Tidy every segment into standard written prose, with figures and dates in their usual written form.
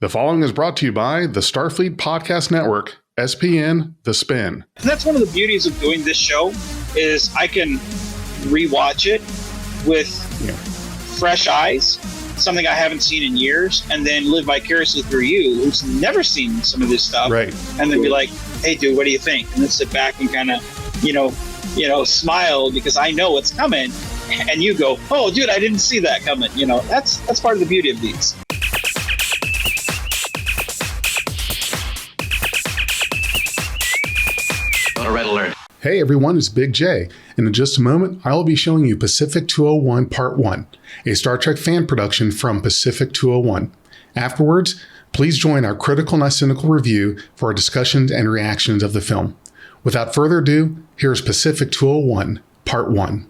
The following is brought to you by the Starfleet Podcast Network, SPN, The Spin. And that's one of the beauties of doing this show is I can rewatch it with fresh eyes, something I haven't seen in years, and then live vicariously through you, who's never seen some of this stuff, right? And then be like, "Hey, dude, what do you think?" And then sit back and kind of, smile because I know what's coming, and you go, "Oh, dude, I didn't see that coming." That's part of the beauty of these. Red alert. Hey everyone, it's Big J, and in just a moment, I will be showing you Pacific 201 Part 1, a Star Trek fan production from Pacific 201. Afterwards, please join our Critical-not-Cynical review for our discussions and reactions of the film. Without further ado, here's Pacific 201 Part 1.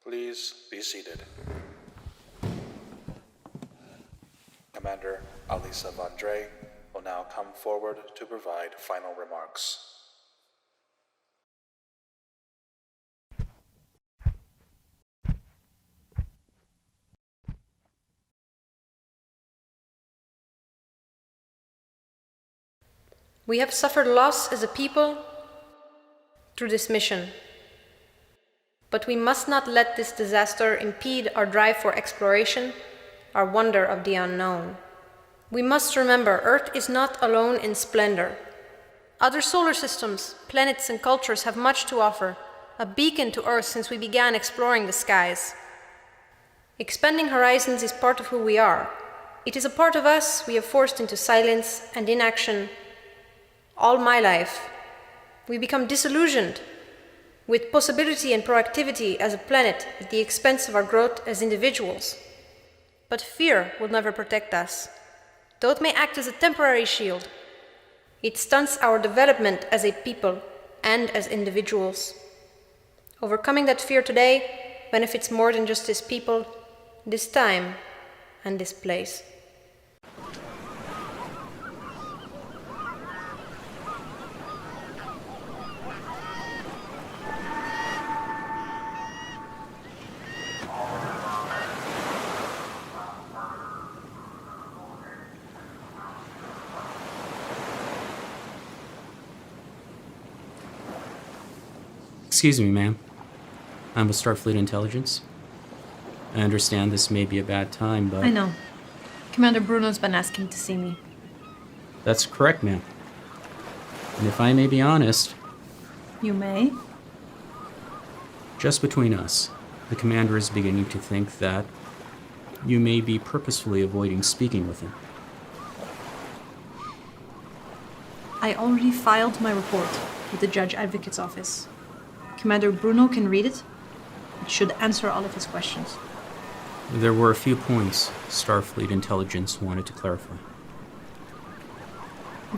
Please be seated. Commander Alisa Vandre will now come forward to provide final remarks. We have suffered loss as a people through this mission. But we must not let this disaster impede our drive for exploration, our wonder of the unknown. We must remember Earth is not alone in splendor. Other solar systems, planets, and cultures have much to offer, a beacon to Earth since we began exploring the skies. Expanding horizons is part of who we are. It is a part of us we have forced into silence and inaction all my life. We become disillusioned with possibility and proactivity as a planet at the expense of our growth as individuals. But fear will never protect us, though it may act as a temporary shield. It stunts our development as a people and as individuals. Overcoming that fear today benefits more than just this people, this time, and this place. Excuse me, ma'am. I'm with Starfleet Intelligence. I understand this may be a bad time, but... I know. Commander Bruno's been asking to see me. That's correct, ma'am. And if I may be honest... You may? Just between us, the commander is beginning to think that you may be purposefully avoiding speaking with him. I already filed my report with the Judge Advocate's office. Commander Bruno can read it. It should answer all of his questions. There were a few points Starfleet Intelligence wanted to clarify.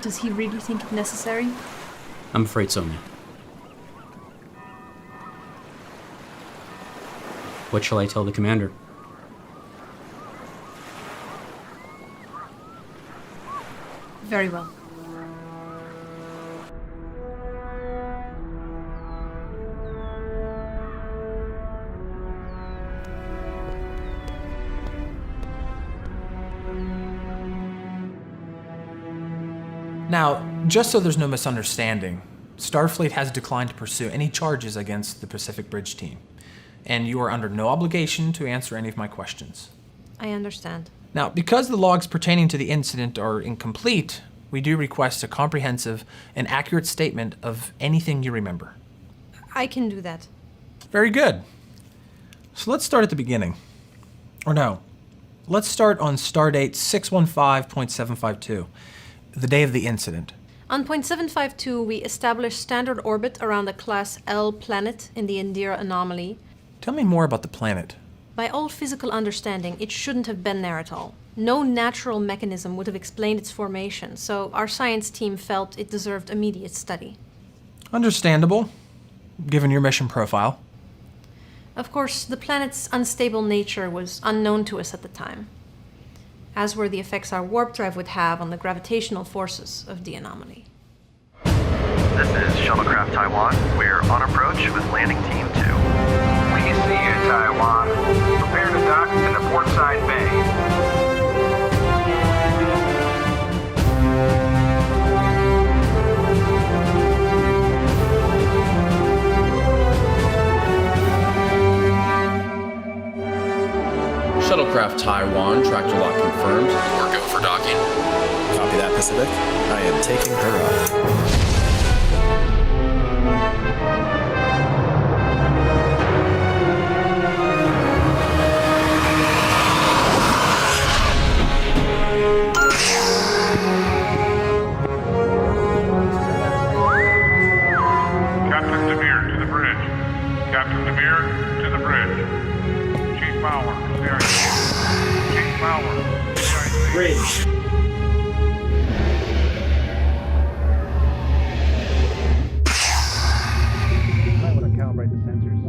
Does he really think it necessary? I'm afraid so, ma'am. What shall I tell the commander? Very well. Now, just so there's no misunderstanding, Starfleet has declined to pursue any charges against the Pacific Bridge team, and you are under no obligation to answer any of my questions. I understand. Now, because the logs pertaining to the incident are incomplete, we do request a comprehensive and accurate statement of anything you remember. I can do that. Very good. So let's start at the beginning. Or no, Let's start on stardate 615.752, the day of the incident. On point 752, we established standard orbit around a class L planet in the Indira anomaly. Tell me more about the planet. By all physical understanding, it shouldn't have been there at all. No natural mechanism would have explained its formation, so our science team felt it deserved immediate study. Understandable, given your mission profile. Of course, the planet's unstable nature was unknown to us at the time, as were the effects our warp drive would have on the gravitational forces of the anomaly. This is Shuttlecraft Taiwan. We're on approach with landing team 2. We see you, Taiwan. Prepare to dock in the portside bay. Shuttlecraft Taiwan, tractor lock confirmed. We're go for docking. Copy that, Pacific. I am taking her up. Captain Demir to the bridge. Captain Demir to the bridge. Chief Bauer, CIC. Chief Bauer, CIC. Bridge. Might want to calibrate the sensors.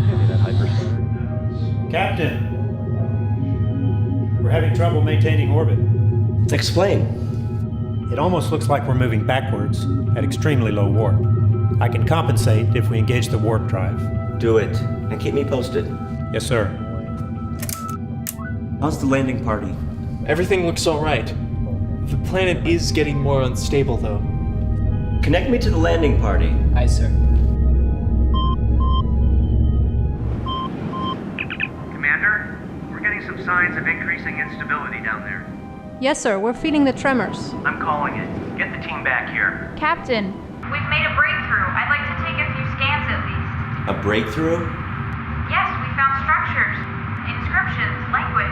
Give me that hypersonic. Captain, we're having trouble maintaining orbit. Explain. It almost looks like we're moving backwards at extremely low warp. I can compensate if we engage the warp drive. Do it, and keep me posted. Yes, sir. How's the landing party? Everything looks all right. The planet is getting more unstable, though. Connect me to the landing party. Aye, sir. Commander, we're getting some signs of increasing instability down there. Yes, sir, we're feeling the tremors. I'm calling it. Get the team back here. Captain, we've made a breakthrough. I'd like to take a few scans at least. A breakthrough? Yes, we found structures, inscriptions, language.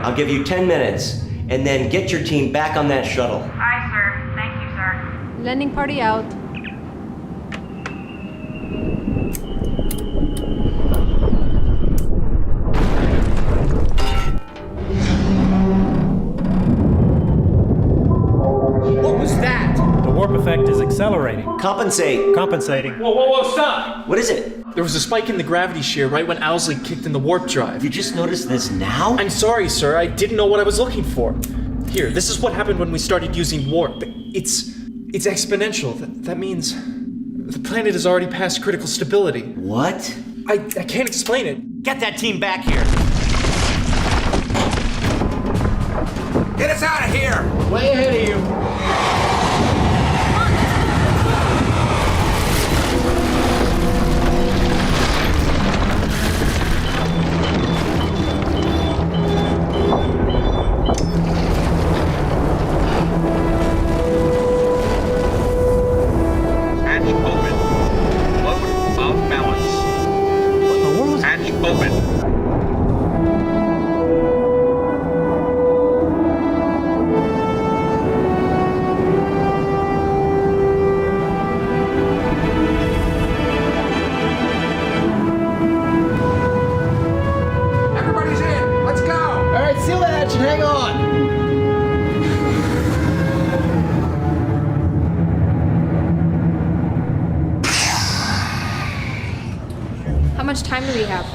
I'll give you 10 minutes, and then get your team back on that shuttle. Aye, sir. Thank you, sir. Landing party out. What was that? The warp effect is accelerating. Compensate. Compensating. Whoa, stop! What is it? There was a spike in the gravity shear right when Owsley kicked in the warp drive. You just noticed this now? I'm sorry, sir. I didn't know what I was looking for. Here, this is what happened when we started using warp. It's exponential. That means the planet has already passed critical stability. What? I can't explain it. Get that team back here. Get us out of here! Way ahead of you. Hatch open. Load off balance. What in the world? Hatch open. Everybody's in. Let's go. All right, seal the hatch and hang on. How much time do we have?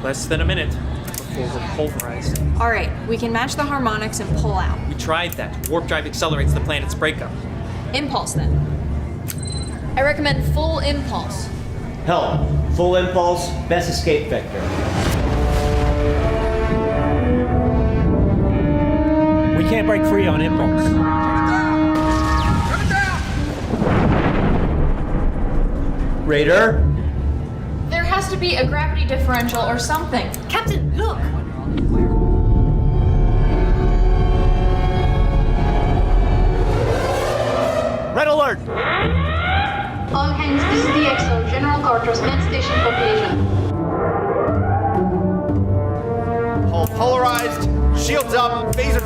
Less than a minute before we're pulverized. All right, we can match the harmonics and pull out. We tried that. Warp drive accelerates the planet's breakup. Impulse, then. I recommend full impulse. Help. Full impulse, best escape vector. We can't break free on impulse. Raider? There has to be a gravity differential or something. Captain, look! Red alert! All hands, this is DXO, General Quarters, main station population.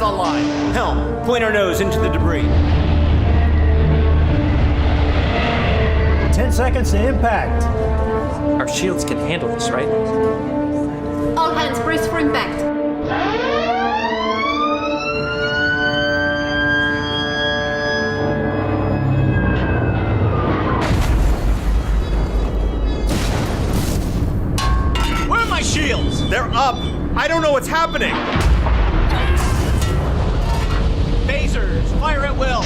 online. Helm, point our nose into the debris. 10 seconds to impact. Our shields can handle this, right? All hands brace for impact. Where are my shields? They're up. I don't know what's happening. Phasers, fire at will.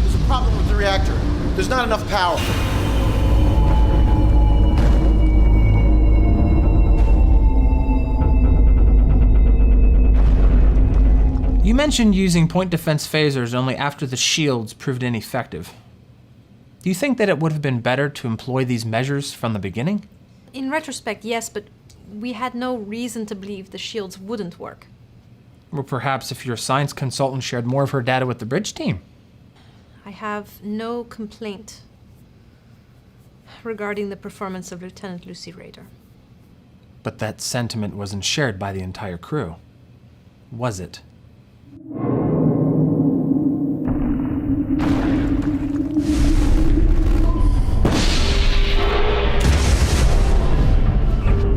There's a problem with the reactor. There's not enough power. You mentioned using point defense phasers only after the shields proved ineffective. Do you think that it would have been better to employ these measures from the beginning? In retrospect, yes, but we had no reason to believe the shields wouldn't work. Or perhaps if your science consultant shared more of her data with the bridge team? I have no complaint regarding the performance of Lieutenant Lucy Rader. But that sentiment wasn't shared by the entire crew, was it?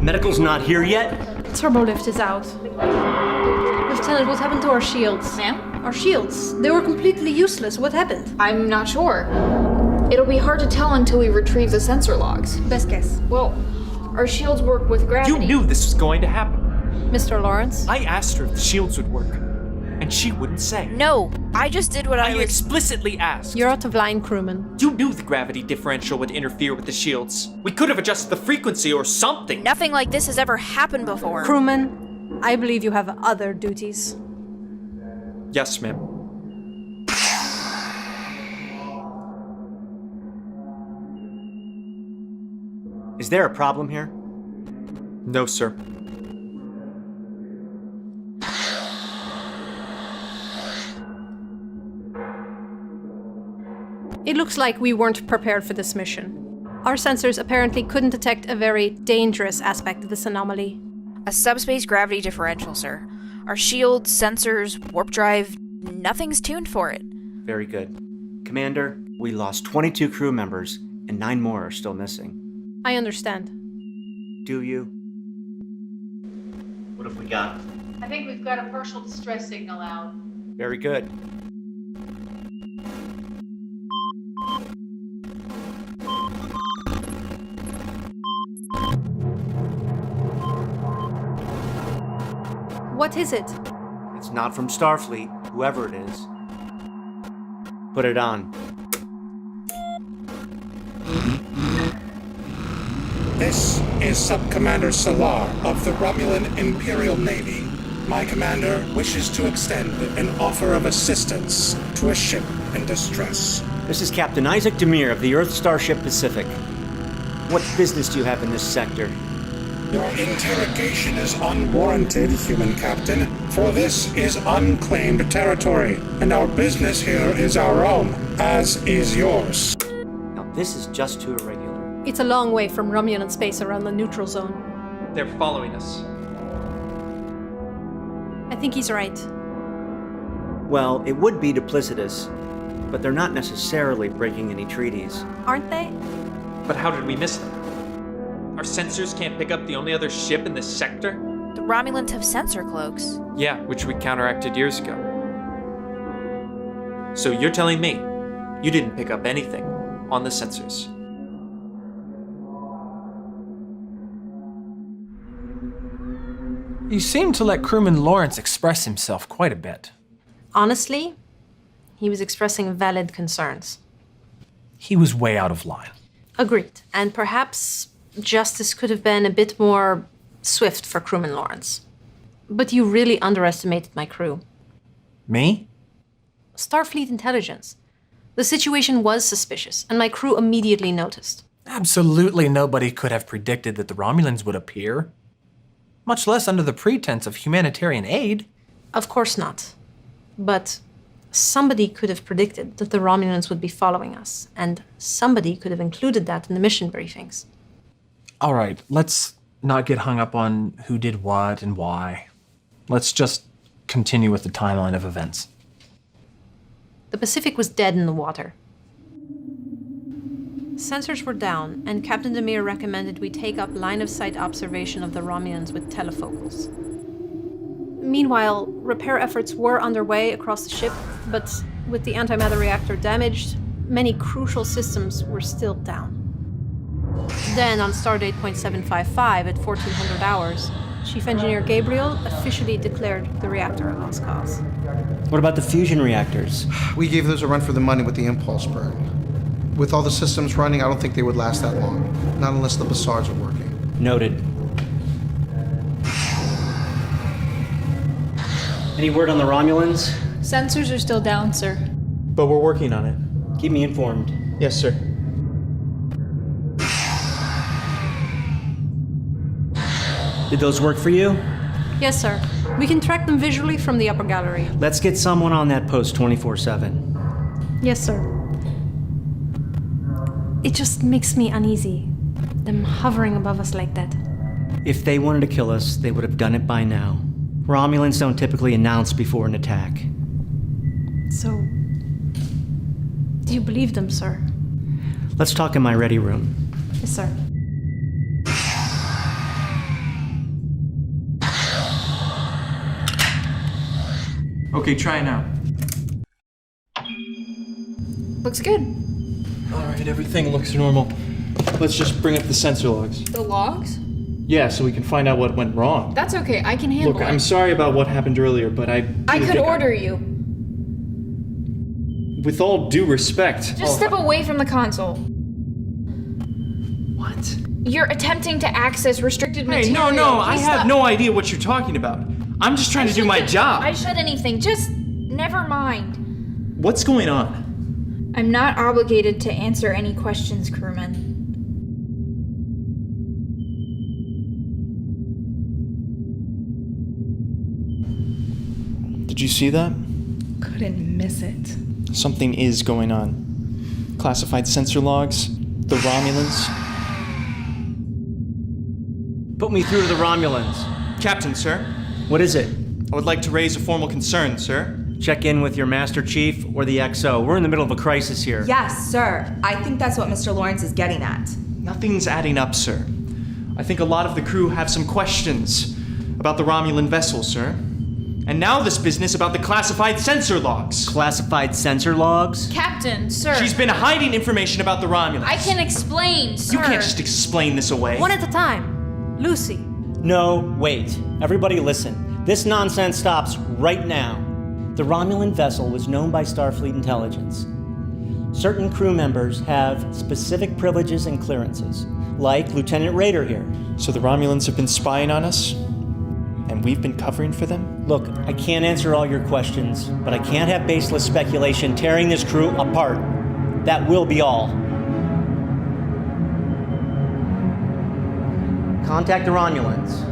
Medical's not here yet? Turbo lift is out. Lieutenant, what happened to our shields? Ma'am? Our shields. They were completely useless. What happened? I'm not sure. It'll be hard to tell until we retrieve the sensor logs. Best guess. Well, our shields work with gravity. You knew this was going to happen. Mr. Lawrence? I asked her if the shields would work, and she wouldn't say. No, I just did what I was... explicitly asked. You're out of line, crewman. You knew the gravity differential would interfere with the shields. We could have adjusted the frequency or something. Nothing like this has ever happened before. Crewman, I believe you have other duties. Yes, ma'am. Is there a problem here? No, sir. It looks like we weren't prepared for this mission. Our sensors apparently couldn't detect a very dangerous aspect of this anomaly. A subspace gravity differential, sir. Our shields, sensors, warp drive, nothing's tuned for it. Very good. Commander, we lost 22 crew members, and 9 more are still missing. I understand. Do you? What have we got? I think we've got a partial distress signal out. Very good. What is it? It's not from Starfleet, whoever it is. Put it on. This is Subcommander Salar of the Romulan Imperial Navy. My commander wishes to extend an offer of assistance to a ship in distress. This is Captain Isaac Demir of the Earth Starship Pacific. What business do you have in this sector? Your interrogation is unwarranted, human captain, for this is unclaimed territory, and our business here is our own, as is yours. Now this is just too irregular. It's a long way from Romulan space around the neutral zone. They're following us. I think he's right. Well, it would be duplicitous, but they're not necessarily breaking any treaties. Aren't they? But how did we miss them? Our sensors can't pick up the only other ship in this sector? The Romulans have sensor cloaks. Yeah, which we counteracted years ago. So you're telling me you didn't pick up anything on the sensors? You seem to let crewman Lawrence express himself quite a bit. Honestly, he was expressing valid concerns. He was way out of line. Agreed. And perhaps justice could have been a bit more swift for crewman Lawrence. But you really underestimated my crew. Me? Starfleet intelligence. The situation was suspicious, and my crew immediately noticed. Absolutely nobody could have predicted that the Romulans would appear. Much less under the pretense of humanitarian aid. Of course not. But Somebody could have predicted that the Romulans would be following us, and somebody could have included that in the mission briefings. All right, let's not get hung up on who did what and why. Let's just continue with the timeline of events. The Pacific was dead in the water. Sensors were down, and Captain Demir recommended we take up line-of-sight observation of the Romulans with telefocals. Meanwhile, repair efforts were underway across the ship, but with the antimatter reactor damaged, many crucial systems were still down. Then, on Stardate .755 at 1400 hours, Chief Engineer Gabriel officially declared the reactor a lost cause. What about the fusion reactors? We gave those a run for the money with the impulse burn. With all the systems running, I don't think they would last that long. Not unless the Bassards are working. Noted. Any word on the Romulans? Sensors are still down, sir. But we're working on it. Keep me informed. Yes, sir. Did those work for you? Yes, sir. We can track them visually from the upper gallery. Let's get someone on that post 24/7. Yes, sir. It just makes me uneasy, them hovering above us like that. If they wanted to kill us, they would have done it by now. Romulans don't typically announce before an attack. So, do you believe them, sir? Let's talk in my ready room. Yes, sir. Okay, try it now. Looks good. Alright, everything looks normal. Let's just bring up the sensor logs. The logs? Yeah, so we can find out what went wrong. That's okay, I can handle Look, it. I'm sorry about what happened earlier, but I could order you. With all due respect. Just step away from the console. What? You're attempting to access restricted Hey, material. no, I Please have stop. no idea what you're talking about. I'm just trying to do my job. I said anything, just never mind. What's going on? I'm not obligated to answer any questions, crewman. Did you see that? Couldn't miss it. Something is going on. Classified sensor logs, the Romulans. Put me through to the Romulans. Captain, sir. What is it? I would like to raise a formal concern, sir. Check in with your Master Chief or the XO. We're in the middle of a crisis here. Yes, sir. I think that's what Mr. Lawrence is getting at. Nothing's adding up, sir. I think a lot of the crew have some questions about the Romulan vessel, sir. And now this business about the classified sensor logs. Classified sensor logs? Captain, sir. She's been hiding information about the Romulans. I can explain, sir. You can't just explain this away. One at a time. Lucy. No, wait. Everybody listen. This nonsense stops right now. The Romulan vessel was known by Starfleet intelligence. Certain crew members have specific privileges and clearances, like Lieutenant Rader here. So the Romulans have been spying on us? And we've been covering for them? Look, I can't answer all your questions, but I can't have baseless speculation tearing this crew apart. That will be all. Contact the Romulans.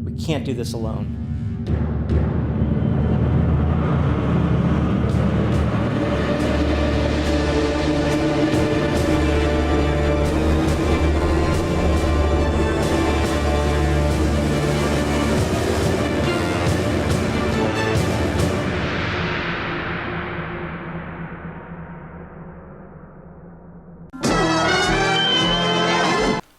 We can't do this alone.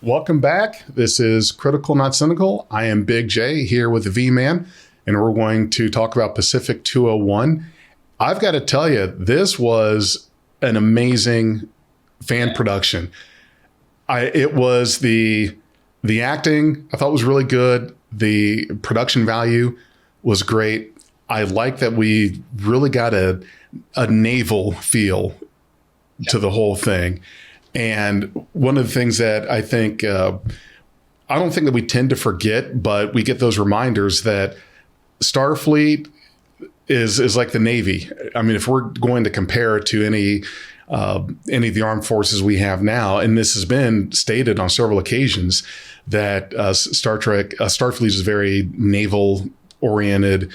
Welcome back. This is Critical-not-Cynical. I am Big J here with the V-Man, and we're going to talk about Pacific 201. I've got to tell you, this was an amazing fan production. It was the acting I thought was really good. The production value was great. I like that we really got a naval feel to the whole thing. And one of the things that I think, I don't think that we tend to forget, but we get those reminders that Starfleet is like the Navy. I mean, if we're going to compare it to any of the armed forces we have now, and this has been stated on several occasions, that Starfleet is very naval oriented.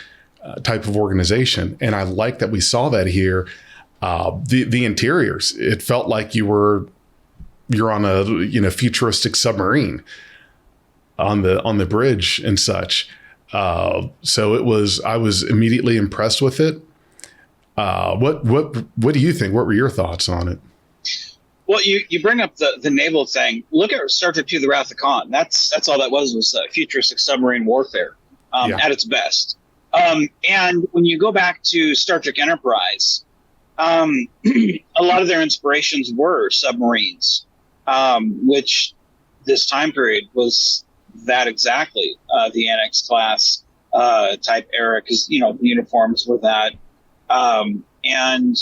type of organization. And I like that we saw that here. The interiors, it felt like you're on a futuristic submarine on the bridge and such. So I was immediately impressed with it. What do you think? What were your thoughts on it? Well, you bring up the naval thing. Look at Star Trek II: The Wrath of Khan. That's all that was futuristic submarine warfare at its best. And when you go back to Star Trek Enterprise, a lot of their inspirations were submarines, which this time period was that exactly, the Annex class type era, because the uniforms were that. And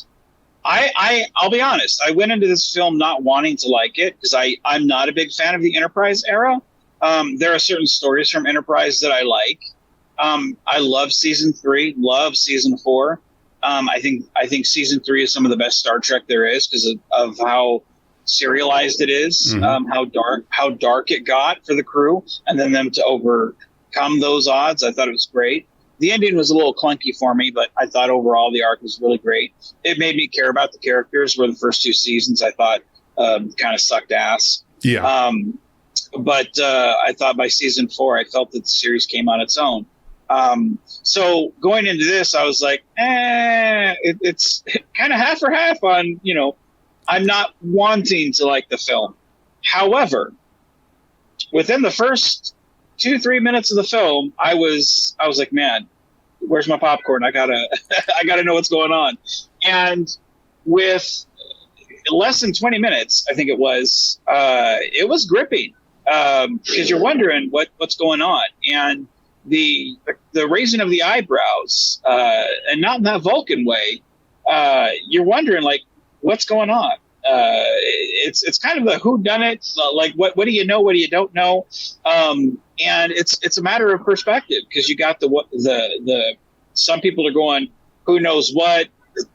I'll be honest, I went into this film not wanting to like it because I'm not a big fan of the Enterprise era. There are certain stories from Enterprise that I like. I love season 3, love season 4. I think season 3 is some of the best Star Trek there is because of how serialized it is, how dark it got for the crew, and then them to overcome those odds. I thought it was great. The ending was a little clunky for me, but I thought overall the arc was really great. It made me care about the characters, where the first 2 seasons I thought kind of sucked ass. Yeah. But I thought by season 4, I felt that the series came on its own. So going into this, I was like, it's kind of half or half on, I'm not wanting to like the film. However, within the first 2-3 minutes of the film, I was like, man, where's my popcorn? I gotta know what's going on. And with less than 20 minutes, I think it was gripping, because you're wondering what's going on. And the raising of the eyebrows, and not in that Vulcan way, you're wondering, like, what's going on? It's kind of a whodunit, like what do you know, what do you don't know, and it's a matter of perspective, because you got the some people are going, who knows what,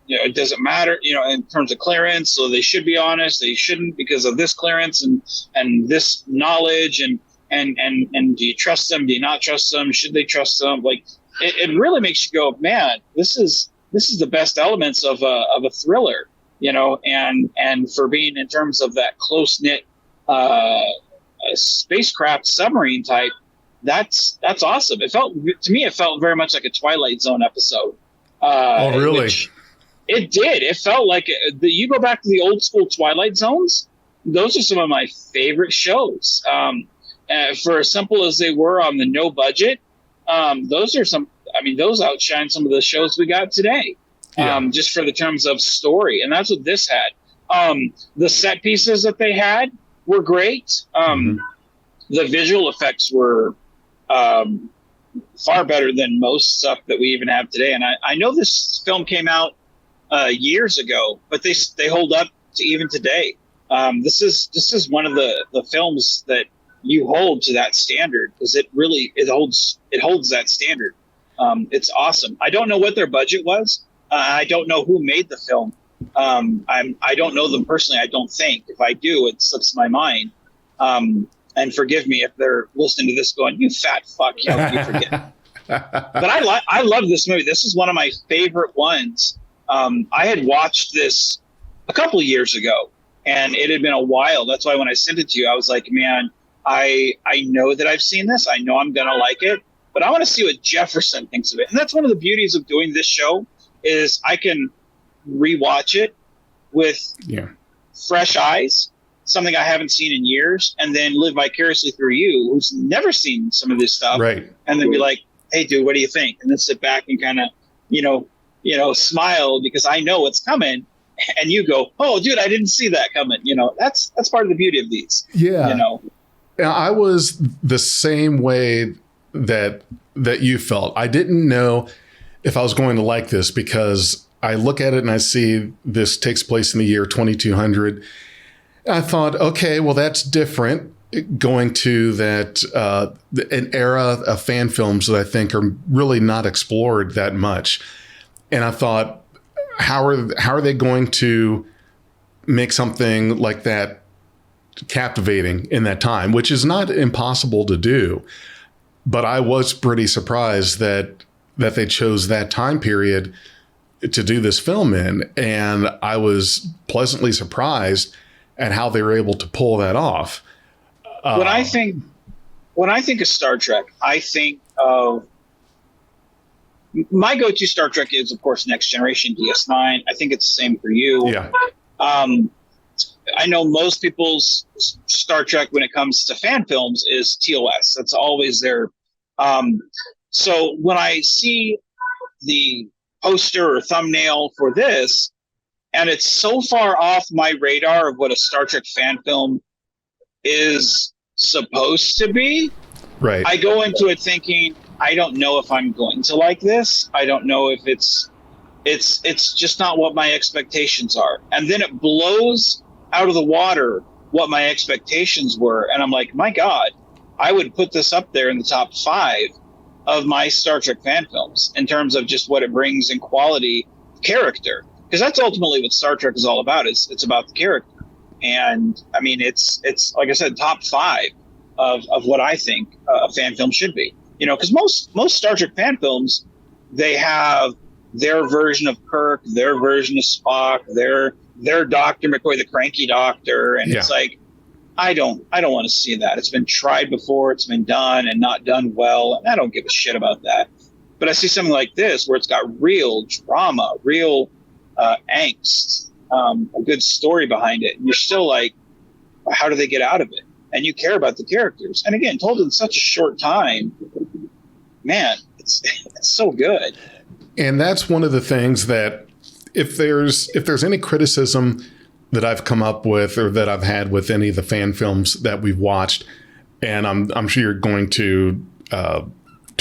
it doesn't matter, in terms of clearance, so they should be honest, they shouldn't because of this clearance and this knowledge, and do you trust them, do you not trust them, should they trust them? Like it really makes you go, man, this is the best elements of a thriller, and for being in terms of that close-knit spacecraft submarine type, that's awesome. To me it felt very much like a Twilight Zone episode. Oh, really? It did. It felt like you go back to the old school Twilight Zones, those are some of my favorite shows. For as simple as they were on the no budget, those outshine some of the shows we got today. Just for the terms of story, and that's what this had. The set pieces that they had were great. The visual effects were far better than most stuff that we even have today. And I know this film came out years ago, but they hold up to even today. This is one of the films that you hold to that standard, because it holds that standard. It's awesome. I don't know what their budget was. I don't know who made the film. I don't know them personally. I don't think. If I do, it slips my mind. And forgive me if they're listening to this going, "You fat fuck, how could you forget?" But I love this movie. This is one of my favorite ones. I had watched this a couple of years ago, and it had been a while. That's why when I sent it to you, I was like, man, I know that I've seen this. I know I'm gonna like it, but I want to see what Jefferson thinks of it. And that's one of the beauties of doing this show, is I can rewatch it with fresh eyes, something I haven't seen in years, and then live vicariously through you, who's never seen some of this stuff, right? And then be like, "Hey, dude, what do you think?" And then sit back and kind of, smile, because I know what's coming, and you go, "Oh, dude, I didn't see that coming." That's part of the beauty of these. Yeah. I was the same way that you felt. I didn't know if I was going to like this, because I look at it and I see this takes place in the year 2200. I thought, okay, well, that's different, going to that an era of fan films that I think are really not explored that much. And I thought, how are they going to make something like that captivating in that time, which is not impossible to do. But I was pretty surprised that that they chose that time period to do this film in. And I was pleasantly surprised at how they were able to pull that off. When I think of Star Trek, I think of my go-to Star Trek is, of course, Next Generation, DS9. I think it's the same for you. Yeah. I know most people's Star Trek when it comes to fan films is TOS. That's always their. So when I see the poster or thumbnail for this, and it's so far off my radar of what a Star Trek fan film is supposed to be, right? I go into it thinking, I don't know if I'm going to like this. I don't know if it's just not what my expectations are. And then it blows out of the water what my expectations were. And I'm like, my God, I would put this up there in the top 5 of my Star Trek fan films in terms of just what it brings in quality character. Because that's ultimately what Star Trek is all about. It's about the character. And I mean, it's like I said, top 5 of what I think a fan film should be. You know, because most Star Trek fan films, they have their version of Kirk, their version of Spock, their Dr. McCoy, the cranky doctor, and it's like, I don't want to see that. It's been tried before, it's been done and not done well, and I don't give a shit about that. But I see something like this where it's got real drama, real angst, a good story behind it, and you're still like, how do they get out of it? And you care about the characters, and again, told in such a short time. Man, it's so good. And that's one of the things that if there's any criticism that I've come up with or that I've had with any of the fan films that we've watched, and I'm sure you're going to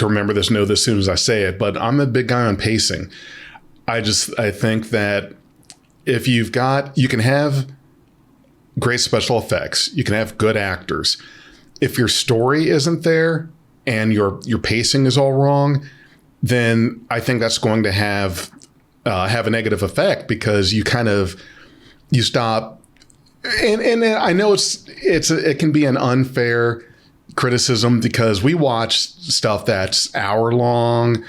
remember this, know this as soon as I say it, but I'm a big guy on pacing. I think that if you can have great special effects, you can have good actors. If your story isn't there and your pacing is all wrong, then I think that's going to have a negative effect, because you stop. And I know it can be an unfair criticism, because we watch stuff that's hour long,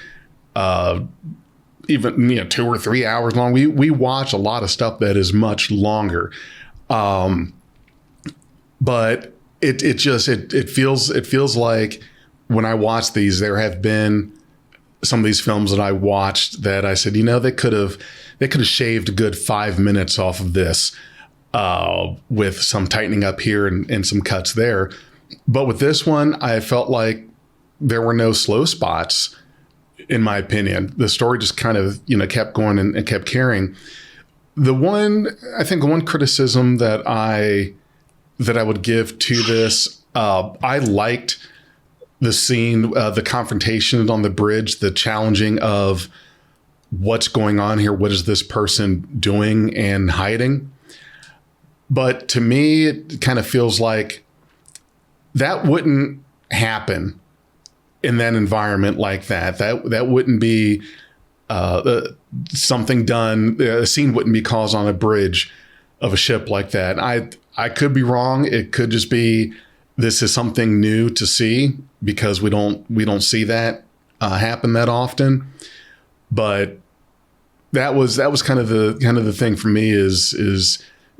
even 2 or 3 hours long. We watch a lot of stuff that is much longer, but it feels like when I watch these, there have been some of these films that I watched that I said, they could have shaved a good 5 minutes off of this with some tightening up here and some cuts there. But with this one, I felt like there were no slow spots, in my opinion. The story just kind of, kept going and kept carrying. The one criticism that I would give to this, I liked the scene, the confrontation on the bridge, the challenging of what's going on here. What is this person doing and hiding? But to me, it kind of feels like that wouldn't happen in that environment like that. That wouldn't be something done. A scene wouldn't be caused on a bridge of a ship like that. I could be wrong. It could just be this is something new to see, because we don't see that happen that often. But that was kind of the thing for me is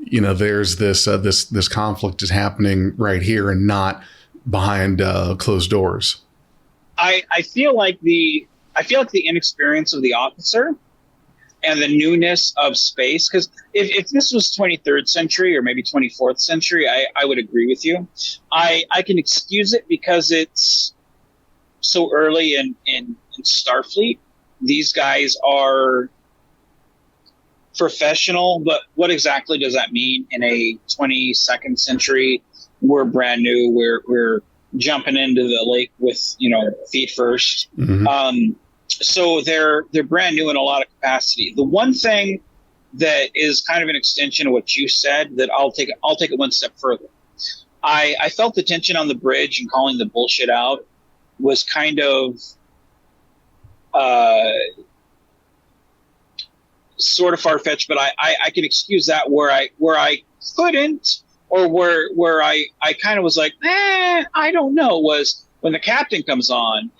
there's this conflict is happening right here and not behind closed doors. I feel like the inexperience of the officer and the newness of space, because if this was 23rd century or maybe 24th century, I would agree with you. I can excuse it because it's so early in Starfleet. These guys are professional, but what exactly does that mean in a 22nd century? We're brand new. We're jumping into the lake with feet first. Mm-hmm. So they're brand new in a lot of capacity. The one thing that is kind of an extension of what you said that I'll take it one step further. I felt the tension on the bridge and calling the bullshit out was kind of sort of far-fetched, but I can excuse that where I couldn't, or where I kind of was like, I don't know, was when the captain comes on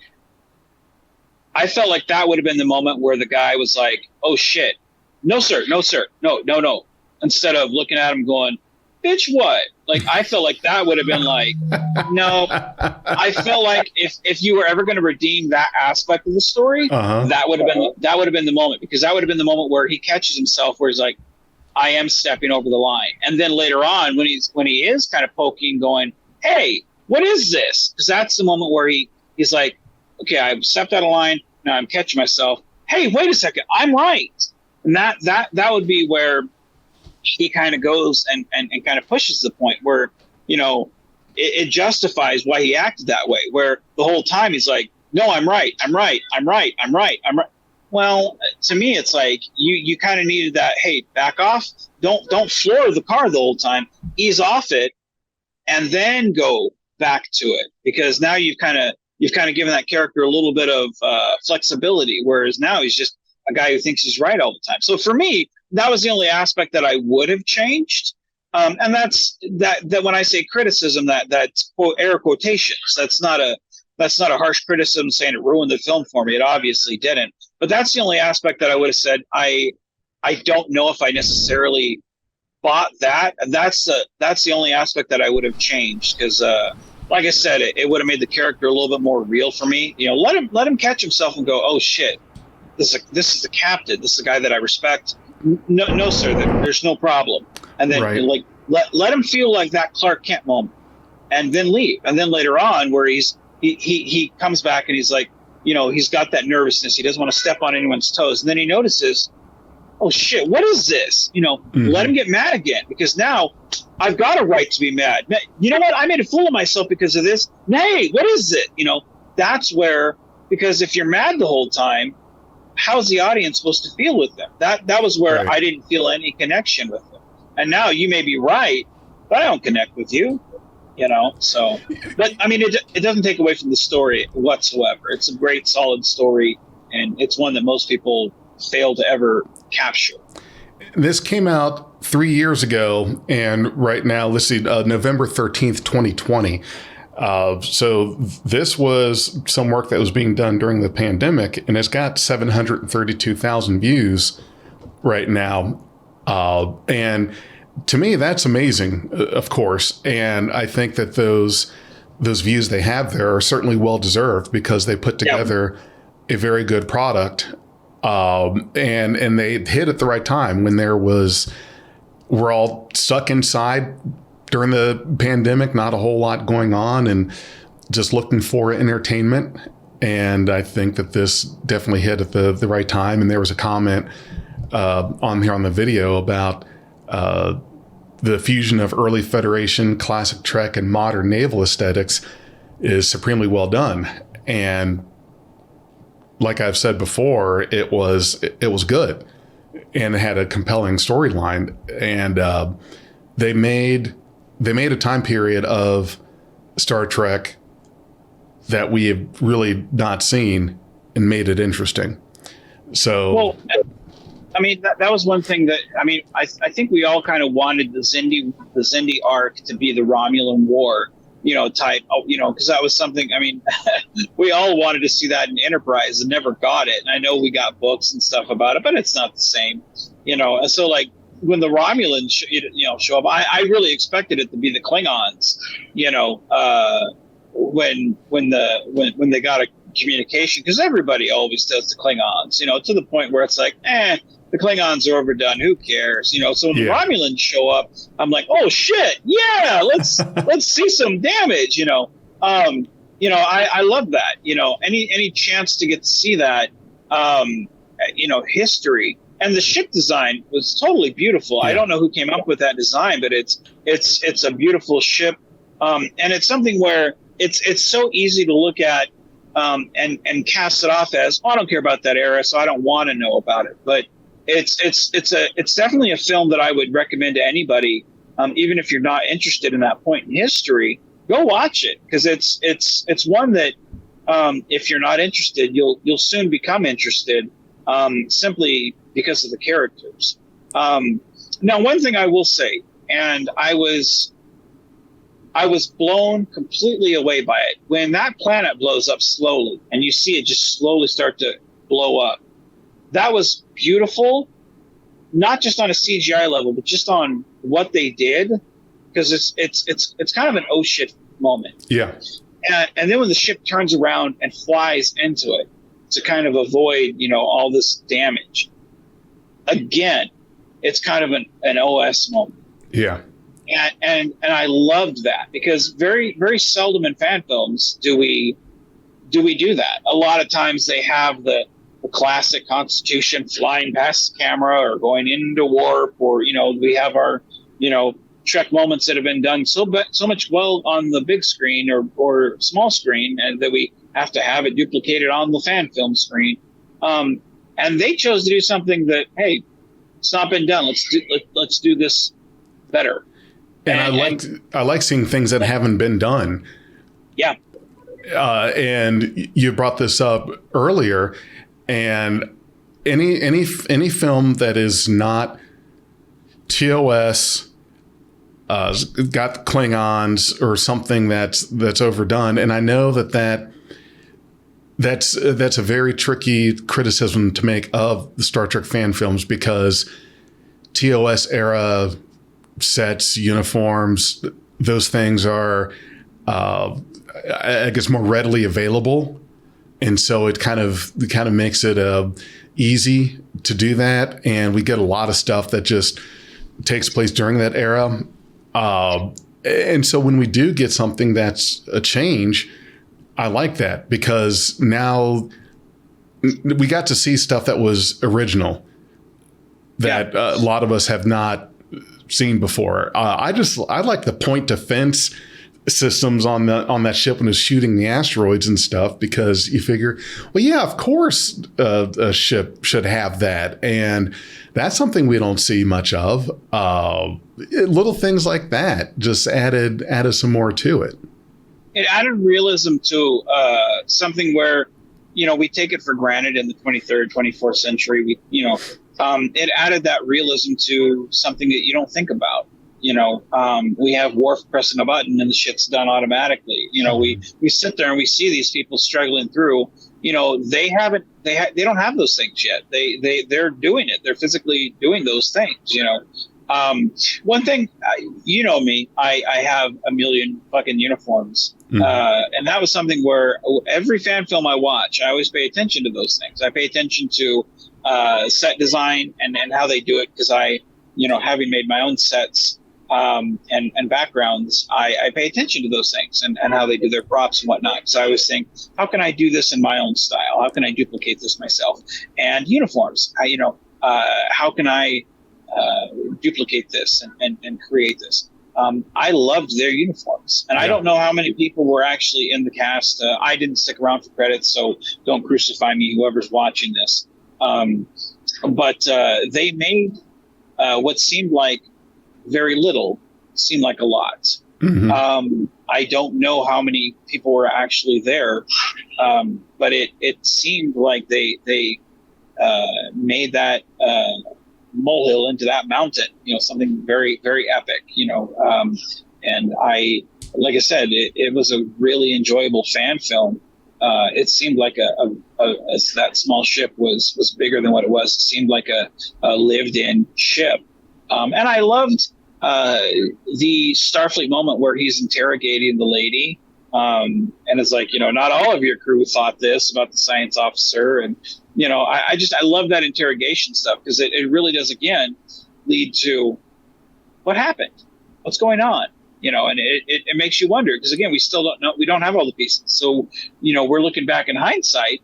I felt like that would have been the moment where the guy was like, "Oh shit, no sir, no sir, no, no, no," instead of looking at him going, "Bitch, what?" Like, I felt like that would have been like, no. I felt like if you were ever going to redeem that aspect of the story, that would have been the moment, because that would have been the moment where he catches himself, where he's like, I am stepping over the line. And then later on, when he is kind of poking, going, "Hey, what is this?" Because that's the moment where he's like, "Okay, I've stepped out of line. Now I'm catching myself. Hey, wait a second, I'm right." And that would be where he kind of goes and kind of pushes the point where, it justifies why he acted that way, where the whole time he's like, "No, I'm right. I'm right. I'm right. I'm right. I'm right." Well, to me, it's like you kind of needed that. Hey, back off. Don't floor the car the whole time. Ease off it, and then go back to it, because now you've kind of given that character a little bit of flexibility, whereas now he's just a guy who thinks he's right all the time. So for me, that was the only aspect that I would have changed. And that's that when I say criticism, that's quote air quotations. That's not a harsh criticism saying it ruined the film for me. It obviously didn't. But that's the only aspect that I would have said I don't know if I necessarily bought that. And that's the only aspect that I would have changed, because like I said, it would have made the character a little bit more real for me. Let him catch himself and go, "Oh shit, this is the captain. This is the guy that I respect. No, sir, there's no problem." And then like let him feel like that Clark Kent moment, and then leave. And then later on, where he comes back and he's like, he's got that nervousness. He doesn't want to step on anyone's toes. And then he notices, "Oh shit, what is this?" Let him get mad again, because now I've got a right to be mad. You know what? I made a fool of myself because of this. Hey, what is it? That's where, because if you're mad the whole time, how's the audience supposed to feel with them? That was where I didn't feel any connection with them. And now you may be right, but I don't connect with you, So, but I mean, it doesn't take away from the story whatsoever. It's a great, solid story, and it's one that most people fail to ever capture. This came out 3 years ago, and right now, let's see, November 13th, 2020. So this was some work that was being done during the pandemic, and it's got 732,000 views right now. And to me, that's amazing, of course. And I think that those views they have there are certainly well deserved, because they put together a very good product. And they hit at the right time when we're all stuck inside during the pandemic, not a whole lot going on, and just looking for entertainment. And I think that this definitely hit at the right time. And there was a comment on the video about the fusion of early Federation, classic Trek, and modern naval aesthetics is supremely well done. And like I've said before, it was good, and it had a compelling storyline. And they made a time period of Star Trek that we have really not seen, and made it interesting. So, well, I mean, that was one thing that, I think we all kind of wanted the Xindi arc to be the Romulan War, type, because that was something, we all wanted to see that in Enterprise and never got it. And I know we got books and stuff about it, but it's not the same, And so, like, when the Romulans, show up, I really expected it to be the Klingons, when they got a communication, because everybody always does the Klingons, to the point where it's like, the Klingons are overdone. Who cares? So when the Romulans show up, I'm like, oh shit, yeah, let's see some damage. I love that. Any chance to get to see that, history, and the ship design was totally beautiful. I don't know who came up with that design, but it's a beautiful ship, and it's something where it's so easy to look at and cast it off as, I don't care about that era, so I don't want to know about it. But it's definitely a film that I would recommend to anybody, even if you're not interested in that point in history. Go watch it, because it's one that if you're not interested, you'll soon become interested, simply because of the characters. Now, one thing I will say, and I was I was blown completely away by it. When that planet blows up slowly and you see it just slowly start to blow up, that was beautiful, not just on a CGI level, but just on what they did, because it's kind of an oh shit moment. Yeah. And then when the ship turns around and flies into it to kind of avoid, all this damage, again, it's kind of an OS moment. Yeah. And I loved that, because very, very seldom in fan films do we do that. A lot of times they have the classic Constitution flying past the camera or going into warp, or we have our Trek moments that have been done so much well on the big screen or small screen, and that we have to have it duplicated on the fan film screen. And they chose to do something that, hey, it's not been done. Let's do this better. And I like seeing things that haven't been done. Yeah. And you brought this up earlier, and any film that is not TOS, got Klingons or something that's overdone, and I know that's a very tricky criticism to make of the Star Trek fan films, because TOS era sets, uniforms, those things are, I guess, more readily available, and so it kind of makes it easy to do that. And we get a lot of stuff that just takes place during that era, and so when we do get something that's a change, I like that, because now we got to see stuff that was original that a lot of us have not seen before. I like the point defense systems on that ship when it's shooting the asteroids and stuff, because you figure, well, yeah, of course a ship should have that, and that's something we don't see much of. Little things like that just added some more to it. It added realism to something where, we take it for granted in the 23rd, 24th century. It added that realism to something that you don't think about. We have Worf pressing a button and the shit's done automatically. We sit there and we see these people struggling through. They don't have those things yet. They're doing it. They're physically doing those things. One thing, me, I have a million fucking uniforms. And that was something where every fan film I watch, I always pay attention to those things. I pay attention to set design and how they do it, because I, having made my own sets and backgrounds, I pay attention to those things and how they do their props and whatnot. So I always think, how can I do this in my own style? How can I duplicate this myself? And uniforms, how can I duplicate this and create this? I loved their uniforms, and I don't know how many people were actually in the cast. I didn't stick around for credits, so don't crucify me, whoever's watching this. But they made what seemed like very little seem like a lot. Mm-hmm. I don't know how many people were actually there, but it seemed like they made that molehill into that mountain, something very, very epic, and like I said, it was a really enjoyable fan film. It seemed like that small ship was bigger than what it was. It seemed like a lived-in ship. And I loved the Starfleet moment where he's interrogating the lady. And it's like, not all of your crew thought this about the science officer. And, I love that interrogation stuff, because it really does, again, lead to what happened, what's going on, and it makes you wonder, because, again, we still don't know. We don't have all the pieces. So, we're looking back in hindsight.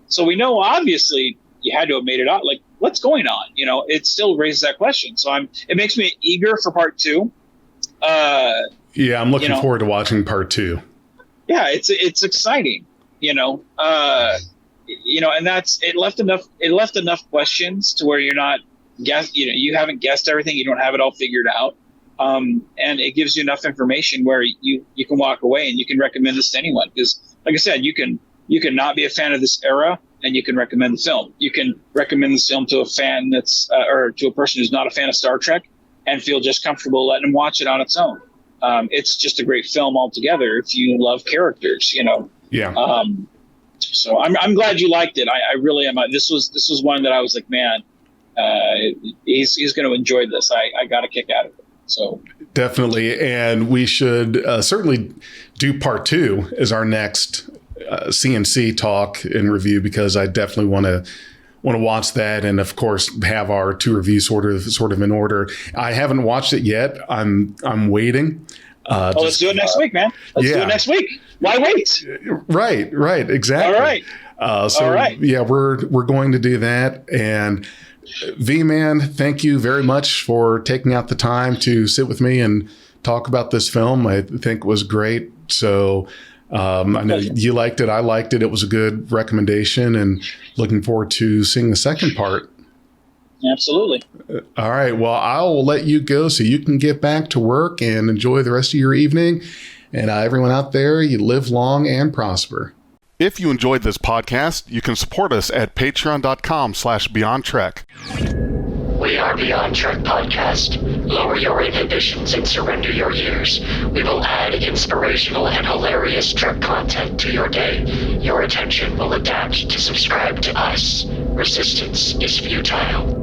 So we know, obviously, you had to have made it out. Like, what's going on? It still raises that question. So it makes me eager for part 2. Yeah, I'm looking forward to watching part 2. Yeah, it's exciting, and it left enough questions to where you're not you haven't guessed everything, you don't have it all figured out. And it gives you enough information where you can walk away and you can recommend this to anyone. Because, like I said, you can not be a fan of this era, and you can recommend the film. You can recommend this film to a fan or to a person who's not a fan of Star Trek, and feel just comfortable letting them watch it on its own. it's just a great film altogether if you love characters, Yeah. So I'm glad you liked it. I really am. This was one that I was like, man, he's going to enjoy this. I got a kick out of it. So definitely, and we should certainly do part 2 as our next CNC talk and review, because I definitely want to watch that, and of course have our 2 reviews sort of in order. I haven't watched it yet. I'm waiting. Let's do it next week, man. Let's do it next week. Why wait? Right, exactly. All right. So All right. Yeah, we're going to do that. And V-Man, thank you very much for taking out the time to sit with me and talk about this film. I think it was great. So I know you liked it. I liked it. It was a good recommendation, and looking forward to seeing the second part. Absolutely. All right. Well, I will let you go so you can get back to work and enjoy the rest of your evening. And everyone out there, you live long and prosper. If you enjoyed this podcast, you can support us at patreon.com/BeyondTrek. We are Beyond Trek Podcast. Lower your inhibitions and surrender your ears. We will add inspirational and hilarious Trek content to your day. Your attention will adapt to subscribe to us. Resistance is futile.